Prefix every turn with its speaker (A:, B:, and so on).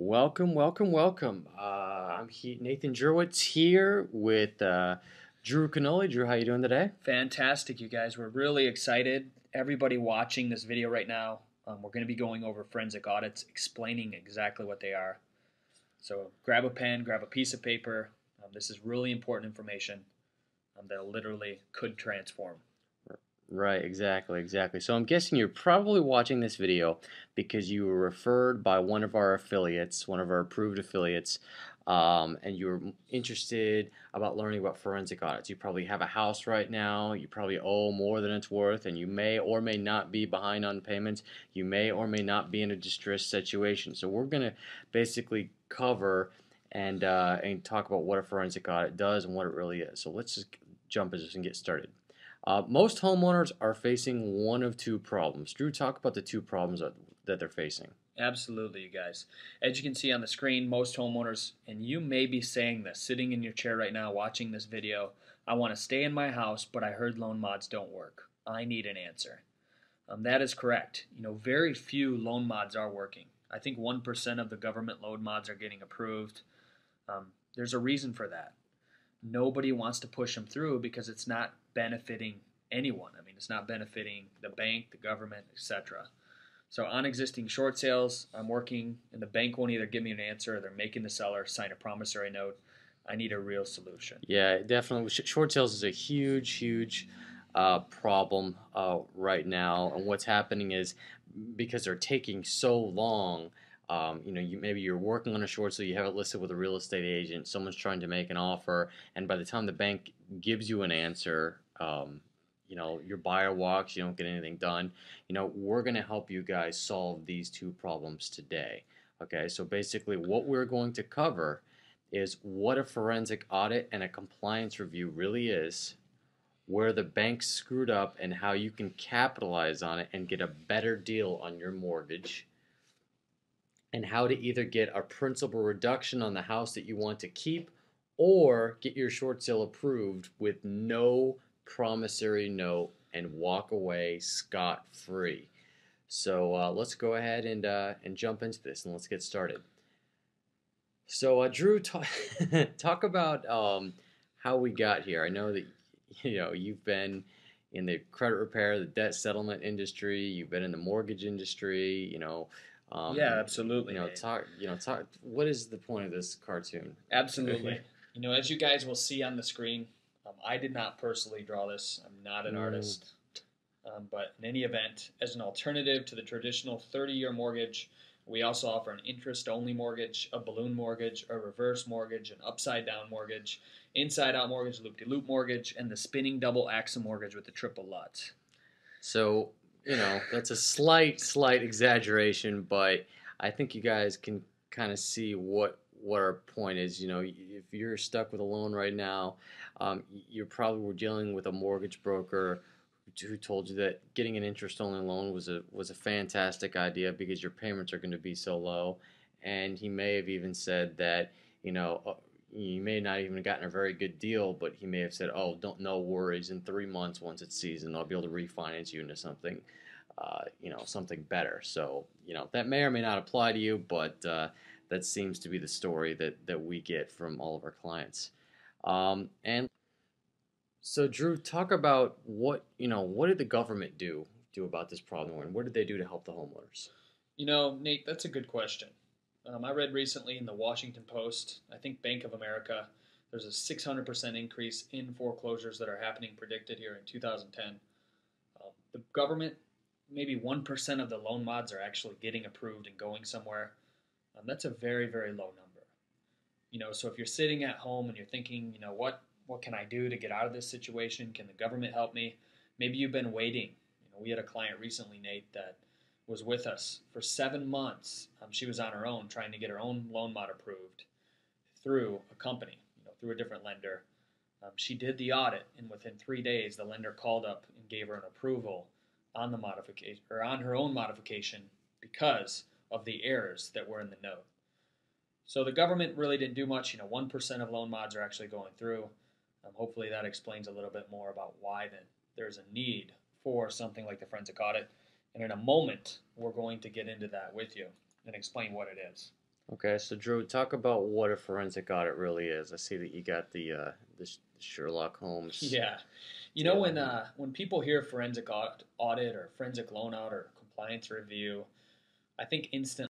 A: Welcome, welcome, welcome. Nathan Jurwitz here with Drew Canoli. Drew, how you doing today?
B: Fantastic, you guys. We're really excited. Everybody watching this video right now, we're going to be going over forensic audits, explaining exactly what they are. So grab a pen, grab a piece of paper. This is really important information that literally could transform.
A: Right, exactly. So I'm guessing you're probably watching this video because you were referred by one of our affiliates, one of our approved affiliates, and you're interested about learning about forensic audits. You probably have a house right now, you probably owe more than it's worth, and you may or may not be behind on payments. You may or may not be in a distressed situation. So we're going to basically cover and talk about what a forensic audit does and what it really is. So let's just jump into this and get started. Most homeowners are facing one of two problems. Drew, talk about the two problems that they're facing.
B: Absolutely, you guys. As you can see on the screen, most homeowners, and you may be saying this, sitting in your chair right now watching this video, I want to stay in my house, but I heard loan mods don't work. I need an answer. That is correct. Very few loan mods are working. I think 1% of the government loan mods are getting approved. There's a reason for that. Nobody wants to push them through because it's not benefiting anyone. I mean, it's not benefiting the bank, the government, etc. So on existing short sales, I'm working, and the bank won't either give me an answer or they're making the seller sign a promissory note. I need a real solution.
A: Yeah, definitely. Short sales is a huge problem right now, and what's happening is because they're taking so long. Maybe you're working on a short sale, you have it listed with a real estate agent. Someone's trying to make an offer, and by the time the bank gives you an answer, your buyer walks, you don't get anything done. We're going to help you guys solve these two problems today. Okay, so basically, what we're going to cover is what a forensic audit and a compliance review really is, where the bank screwed up, and how you can capitalize on it and get a better deal on your mortgage, and how to either get a principal reduction on the house that you want to keep or get your short sale approved with no promissory note and walk away scot-free. So let's go ahead and jump into this, and let's get started. So Drew, talk about how we got here. I know that you've been in the credit repair, the debt settlement industry. You've been in the mortgage industry.
B: Yeah, absolutely.
A: Talk. What is the point of this cartoon?
B: Absolutely. As you guys will see on the screen, I did not personally draw this. I'm not an artist. But in any event, as an alternative to the traditional 30-year mortgage, we also offer an interest-only mortgage, a balloon mortgage, a reverse mortgage, an upside-down mortgage, inside-out mortgage, loop-de-loop mortgage, and the spinning double AXA mortgage with the triple LUTs.
A: So, that's a slight exaggeration, but I think you guys can kind of see what our point is. If you're stuck with a loan right now, you're probably dealing with a mortgage broker who told you that getting an interest-only loan was a fantastic idea because your payments are going to be so low, and he may have even said that you may not even have gotten a very good deal, but he may have said, "Oh, no worries. In 3 months, once it's seasoned, I'll be able to refinance you into something, something better." So that may or may not apply to you, but that seems to be the story that we get from all of our clients. And so, Drew, talk about what did the government do about this problem, and what did they do to help the homeowners?
B: Nate, that's a good question. I read recently in the Washington Post, I think Bank of America, there's a 600% increase in foreclosures that are happening predicted here in 2010. The government, maybe 1% of the loan mods are actually getting approved and going somewhere. That's a very, very low number. So if you're sitting at home and you're thinking, what can I do to get out of this situation? Can the government help me? Maybe you've been waiting. We had a client recently, Nate, that was with us for 7 months. She was on her own trying to get her own loan mod approved through a company, through a different lender. She did the audit, and within 3 days, the lender called up and gave her an approval on the modification or on her own modification because of the errors that were in the note. So the government really didn't do much. 1% of loan mods are actually going through. Hopefully that explains a little bit more about why then there's a need for something like the forensic audit. And in a moment, we're going to get into that with you and explain what it is.
A: Okay, so Drew, talk about what a forensic audit really is. I see that you got the Sherlock Holmes
B: Yeah.
A: deal
B: When
A: on.
B: when people hear forensic audit or forensic loan audit or compliance review, I think instantly